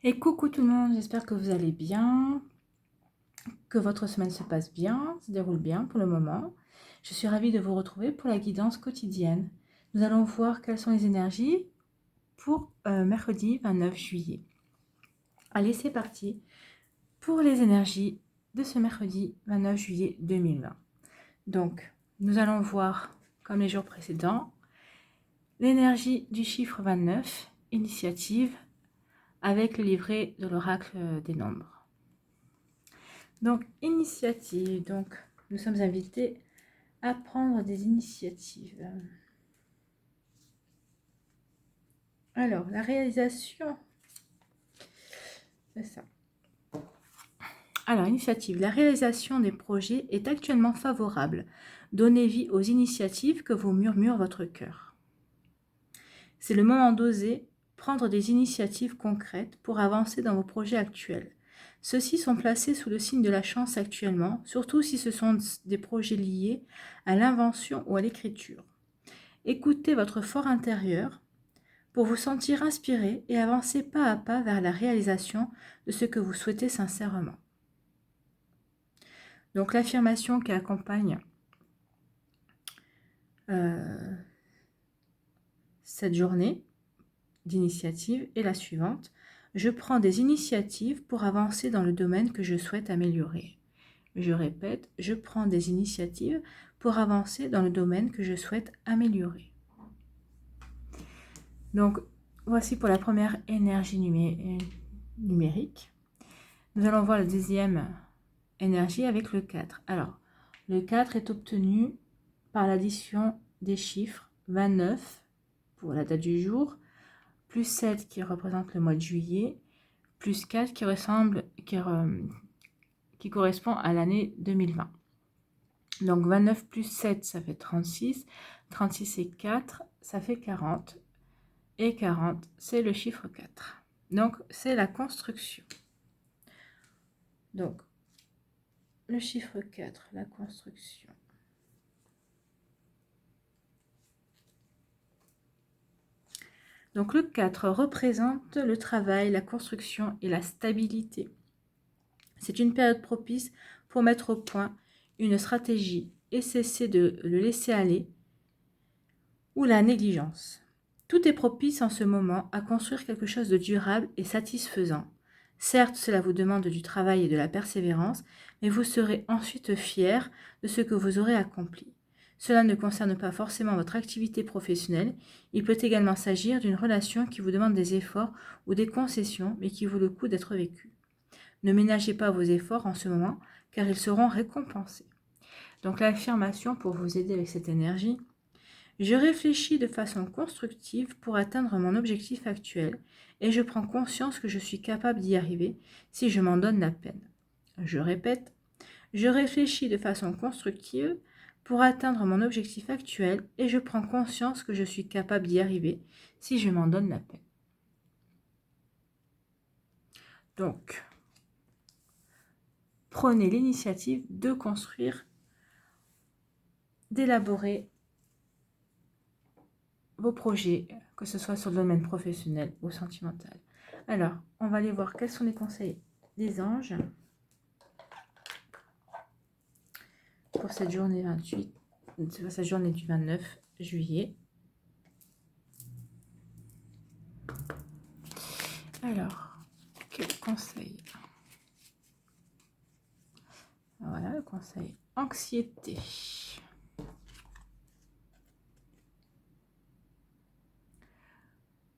Et coucou tout le monde, j'espère que vous allez bien, que votre semaine se passe bien, se déroule bien pour le moment. Je suis ravie de vous retrouver pour la guidance quotidienne. Nous allons voir quelles sont les énergies pour mercredi 29 juillet. Allez, c'est parti pour les énergies de ce mercredi 29 juillet 2020. Donc, nous allons voir, comme les jours précédents, l'énergie du chiffre 29, initiative, avec le livret de l'oracle des nombres. Donc, initiative. Donc, nous sommes invités à prendre des initiatives. Alors, la réalisation. C'est ça. Alors, initiative. La réalisation des projets est actuellement favorable. Donnez vie aux initiatives que vous murmure votre cœur. C'est le moment d'oser prendre des initiatives concrètes pour avancer dans vos projets actuels. Ceux-ci sont placés sous le signe de la chance actuellement, surtout si ce sont des projets liés à l'invention ou à l'écriture. Écoutez votre fort intérieur pour vous sentir inspiré et avancer pas à pas vers la réalisation de ce que vous souhaitez sincèrement. Donc l'affirmation qui accompagne cette journée d'initiative est la suivante. Je prends des initiatives pour avancer dans le domaine que je souhaite améliorer. Je répète, je prends des initiatives pour avancer dans le domaine que je souhaite améliorer. Donc, voici pour la première énergie numérique. Nous allons voir la deuxième énergie avec le 4. Alors, le 4 est obtenu par l'addition des chiffres 29 pour la date du jour, plus 7 qui représente le mois de juillet, plus 4 qui correspond à l'année 2020. Donc 29 plus 7, ça fait 36. 36 et 4, ça fait 40. Et 40, c'est le chiffre 4. Donc, c'est la construction. Donc, le chiffre 4, la construction. Donc, le 4 représente le travail, la construction et la stabilité. C'est une période propice pour mettre au point une stratégie et cesser de le laisser aller ou la négligence. Tout est propice en ce moment à construire quelque chose de durable et satisfaisant. Certes, cela vous demande du travail et de la persévérance, mais vous serez ensuite fier de ce que vous aurez accompli. Cela ne concerne pas forcément votre activité professionnelle, il peut également s'agir d'une relation qui vous demande des efforts ou des concessions, mais qui vaut le coup d'être vécue. Ne ménagez pas vos efforts en ce moment, car ils seront récompensés. Donc l'affirmation pour vous aider avec cette énergie: je réfléchis de façon constructive pour atteindre mon objectif actuel et je prends conscience que je suis capable d'y arriver si je m'en donne la peine. Je répète, je réfléchis de façon constructive pour atteindre mon objectif actuel et je prends conscience que je suis capable d'y arriver si je m'en donne la peine. Donc, prenez l'initiative de construire, d'élaborer vos projets, que ce soit sur le domaine professionnel ou sentimental. Alors, on va aller voir quels sont les conseils des anges pour cette journée 28, cette journée du 29 juillet. Alors, quel conseil? Voilà, le conseil anxiété.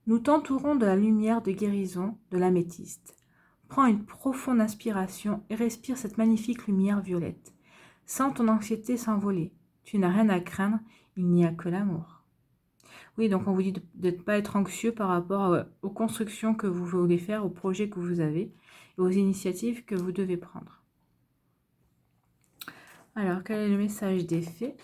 Nous t'entourons de la lumière de guérison de l'améthyste. Prends une profonde inspiration et respire cette magnifique lumière violette. Sens ton anxiété s'envoler. Tu n'as rien à craindre, il n'y a que l'amour. Oui, donc on vous dit de ne pas être anxieux par rapport aux constructions que vous voulez faire, aux projets que vous avez et aux initiatives que vous devez prendre. Alors, quel est le message des fées ?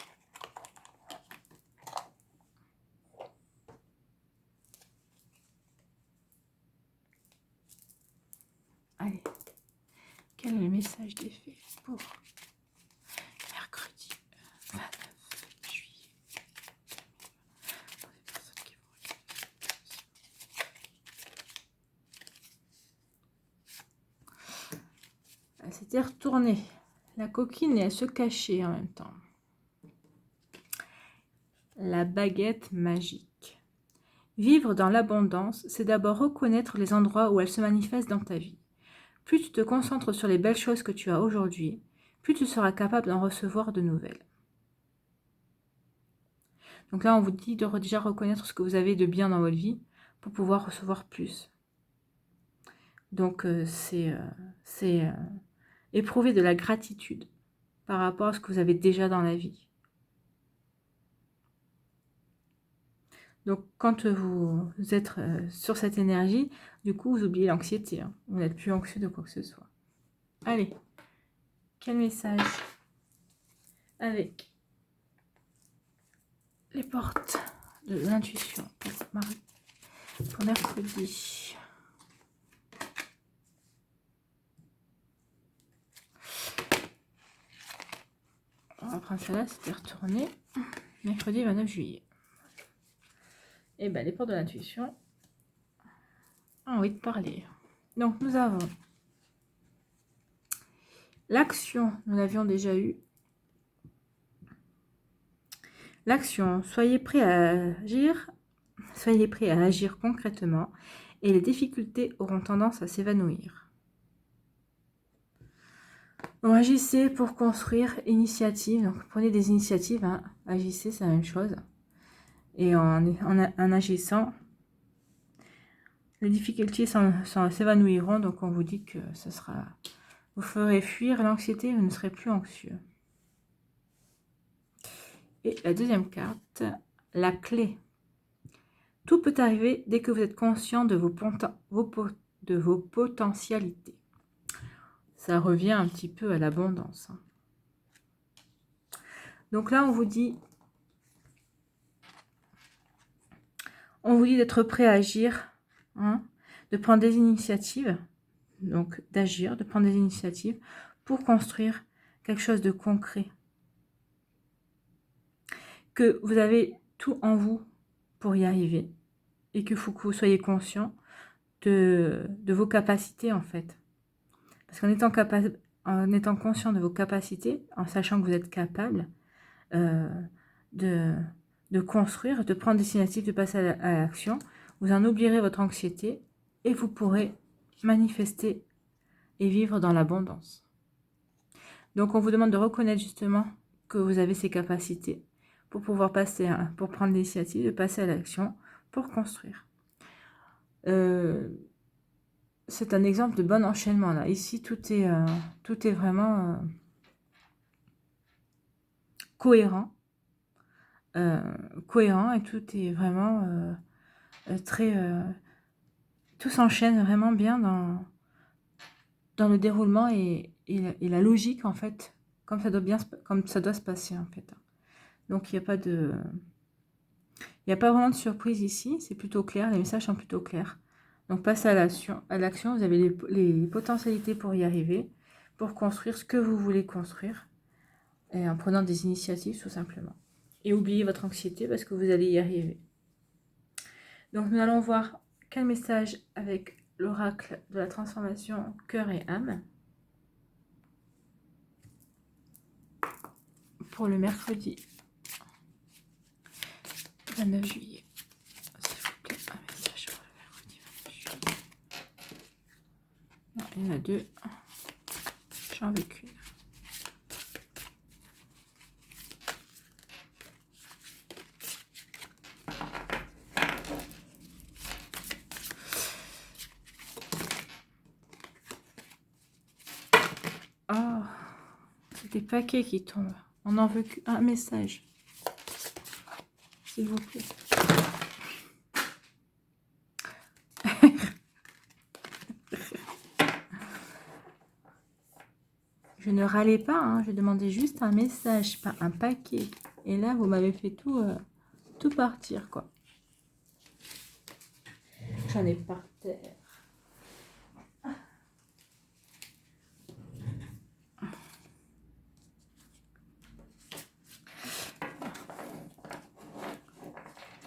Allez, quel est le message des fées pour mercredi 29 juillet? c'était retourné. La coquine, elle se cachait en même temps. La baguette magique. Vivre dans l'abondance, c'est d'abord reconnaître les endroits où elle se manifeste dans ta vie. Plus tu te concentres sur les belles choses que tu as aujourd'hui, plus tu seras capable d'en recevoir de nouvelles. Donc là, on vous dit de déjà reconnaître ce que vous avez de bien dans votre vie pour pouvoir recevoir plus. Donc, c'est éprouver de la gratitude par rapport à ce que vous avez déjà dans la vie. Donc, quand vous êtes sur cette énergie, du coup, vous oubliez l'anxiété. Hein. Vous n'êtes plus anxieux de quoi que ce soit. Allez, quel message avec les portes de l'intuition pour mercredi. On va prendre celle-là, c'était retourné. Mercredi 29 juillet. Et bien, les portes de l'intuition ont envie de parler. Donc, nous avons l'action, nous l'avions déjà eu. L'action, soyez prêts à agir concrètement et les difficultés auront tendance à s'évanouir. Donc, agissez pour construire initiative. Donc, prenez des initiatives, hein. Agissez, c'est la même chose. Et en agissant, les difficultés s'évanouiront. Donc, on vous dit que ce sera, vous ferez fuir l'anxiété, vous ne serez plus anxieux. Et la deuxième carte, la clé. Tout peut arriver dès que vous êtes conscient de vos potentialités. Ça revient un petit peu à l'abondance. Donc là, on vous dit d'être prêt à agir, hein, de prendre des initiatives, donc d'agir, de prendre des initiatives pour construire quelque chose de concret. Que vous avez tout en vous pour y arriver et qu'il faut que vous soyez conscient de vos capacités en fait. Parce qu'en étant conscient de vos capacités, en sachant que vous êtes capable de construire, de prendre des initiatives, de passer à l'action, vous en oublierez votre anxiété et vous pourrez manifester et vivre dans l'abondance. Donc on vous demande de reconnaître justement que vous avez ces capacités pour pouvoir pour prendre l'initiative, de passer à l'action, pour construire. C'est un exemple de bon enchaînement là. Ici, tout est vraiment cohérent. Cohérent et tout est vraiment tout s'enchaîne vraiment bien dans le déroulement et la logique en fait, comme ça doit se passer en fait. Donc il n'y a pas vraiment de surprise ici, c'est plutôt clair, les messages sont plutôt clairs. Donc passez à l'action, vous avez les potentialités pour y arriver, pour construire ce que vous voulez construire, et en prenant des initiatives tout simplement. Et oubliez votre anxiété parce que vous allez y arriver. Donc nous allons voir quel message avec l'oracle de la transformation cœur et âme pour le mercredi 29 juillet. S'il vous plaît, un message pour le mercredi 29 juillet. Non, il y en a deux. J'en veux qu'une. Oh, c'est des paquets qui tombent. On n'en veut qu'un message. S'il vous plaît. Je ne râlais pas, hein, je demandais juste un message, pas un paquet. Et là, vous m'avez fait tout partir, quoi. J'en ai par terre.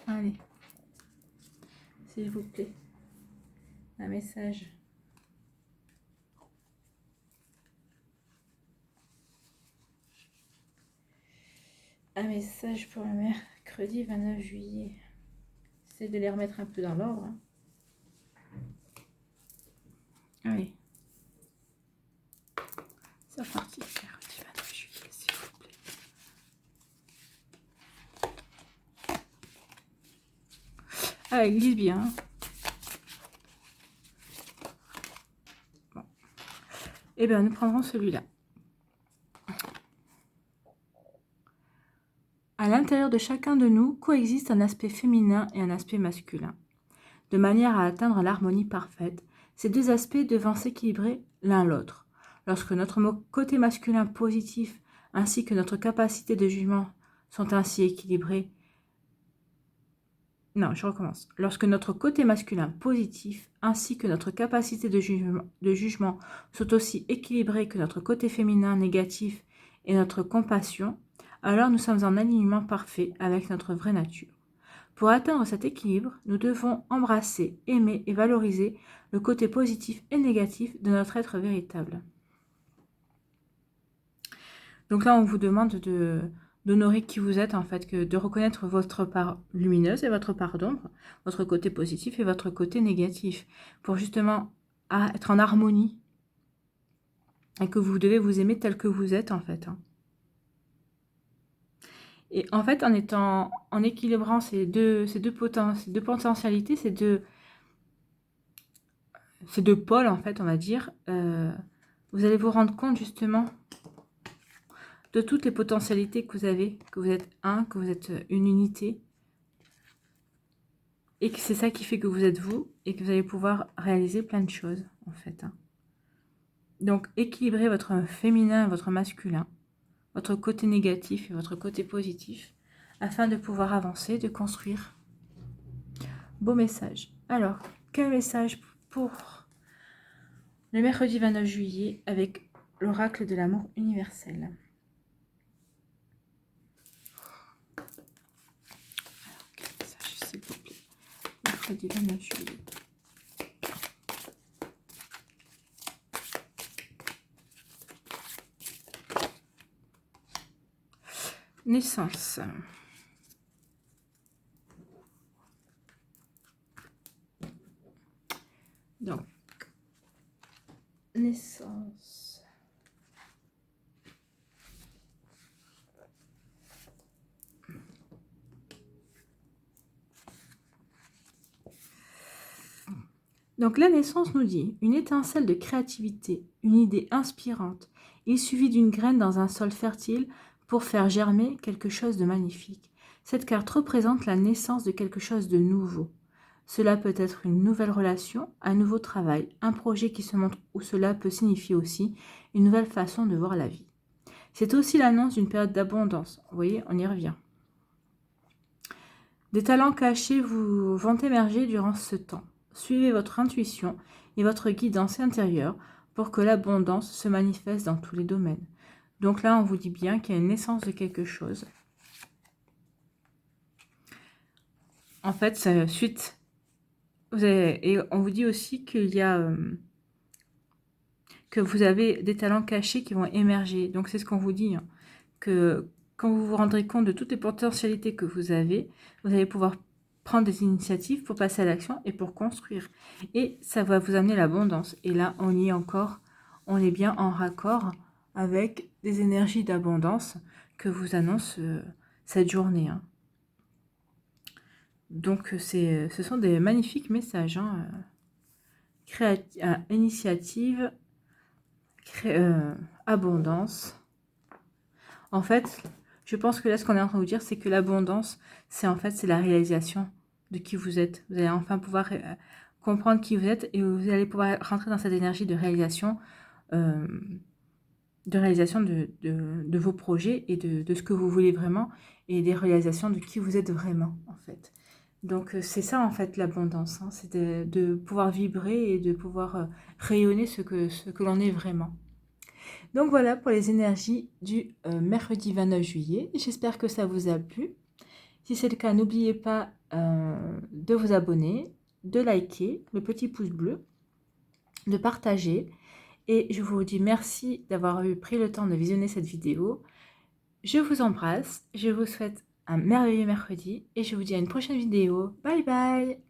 Allez. S'il vous plaît. Un message. un message pour le mercredi 29 juillet. J'essaie de les remettre un peu dans l'ordre. Hein. Oui. C'est reparti. Mercredi 29 juillet, s'il vous plaît. Ah, il glisse bien. Hein. Bon. Eh bien, nous prendrons celui-là. À l'intérieur de chacun de nous coexiste un aspect féminin et un aspect masculin. De manière à atteindre l'harmonie parfaite, ces deux aspects devant s'équilibrer l'un l'autre. Lorsque notre côté masculin positif ainsi que notre capacité de jugement sont ainsi équilibrés, Lorsque notre côté masculin positif ainsi que notre capacité de jugement sont aussi équilibrés que notre côté féminin négatif et notre compassion, alors nous sommes en alignement parfait avec notre vraie nature. Pour atteindre cet équilibre, nous devons embrasser, aimer et valoriser le côté positif et négatif de notre être véritable. Donc là, on vous demande d'honorer qui vous êtes, en fait, de reconnaître votre part lumineuse et votre part d'ombre, votre côté positif et votre côté négatif, pour justement être en harmonie et que vous devez vous aimer tel que vous êtes, en fait. Et en fait, en équilibrant ces deux potentialités, ces deux pôles, en fait, on va dire, vous allez vous rendre compte justement de toutes les potentialités que vous avez, que vous êtes que vous êtes une unité, et que c'est ça qui fait que vous êtes vous, et que vous allez pouvoir réaliser plein de choses, en fait. Donc, équilibrez votre féminin et votre masculin, votre côté négatif et votre côté positif, afin de pouvoir avancer, de construire. Beau message. Alors, quel message pour le mercredi 29 juillet avec l'oracle de l'amour universel? Alors, quel message, s'il vous plaît? Mercredi 29 juillet. Naissance. Donc, naissance. Donc la naissance nous dit une étincelle de créativité, une idée inspirante. Il suffit d'une graine dans un sol fertile pour faire germer quelque chose de magnifique. Cette carte représente la naissance de quelque chose de nouveau. Cela peut être une nouvelle relation, un nouveau travail, un projet qui se montre, ou cela peut signifier aussi une nouvelle façon de voir la vie. C'est aussi l'annonce d'une période d'abondance. Vous voyez, on y revient. Des talents cachés vont émerger durant ce temps. Suivez votre intuition et votre guidance intérieure pour que l'abondance se manifeste dans tous les domaines. Donc là, on vous dit bien qu'il y a une naissance de quelque chose. En fait, suite... et on vous dit aussi qu'il y a... que vous avez des talents cachés qui vont émerger. Donc c'est ce qu'on vous dit, hein, que quand vous vous rendrez compte de toutes les potentialités que vous allez pouvoir prendre des initiatives pour passer à l'action et pour construire. Et ça va vous amener l'abondance. Et là, on y est encore, on est bien en raccord avec des énergies d'abondance que vous annonce cette journée. Hein. Donc, ce sont des magnifiques messages. Hein. Initiative, abondance. En fait, je pense que là, ce qu'on est en train de vous dire, c'est que l'abondance, c'est la réalisation de qui vous êtes. Vous allez enfin pouvoir comprendre qui vous êtes et vous allez pouvoir rentrer dans cette énergie de réalisation, de vos projets et de ce que vous voulez vraiment et des réalisations de qui vous êtes vraiment, en fait. Donc, c'est ça, en fait, l'abondance. Hein, c'est de pouvoir vibrer et de pouvoir rayonner ce que l'on est vraiment. Donc voilà pour les énergies du mercredi 29 juillet. J'espère que ça vous a plu. Si c'est le cas, n'oubliez pas de vous abonner, de liker, le petit pouce bleu, de partager. Et je vous dis merci d'avoir pris le temps de visionner cette vidéo. Je vous embrasse, je vous souhaite un merveilleux mercredi et je vous dis à une prochaine vidéo. Bye bye!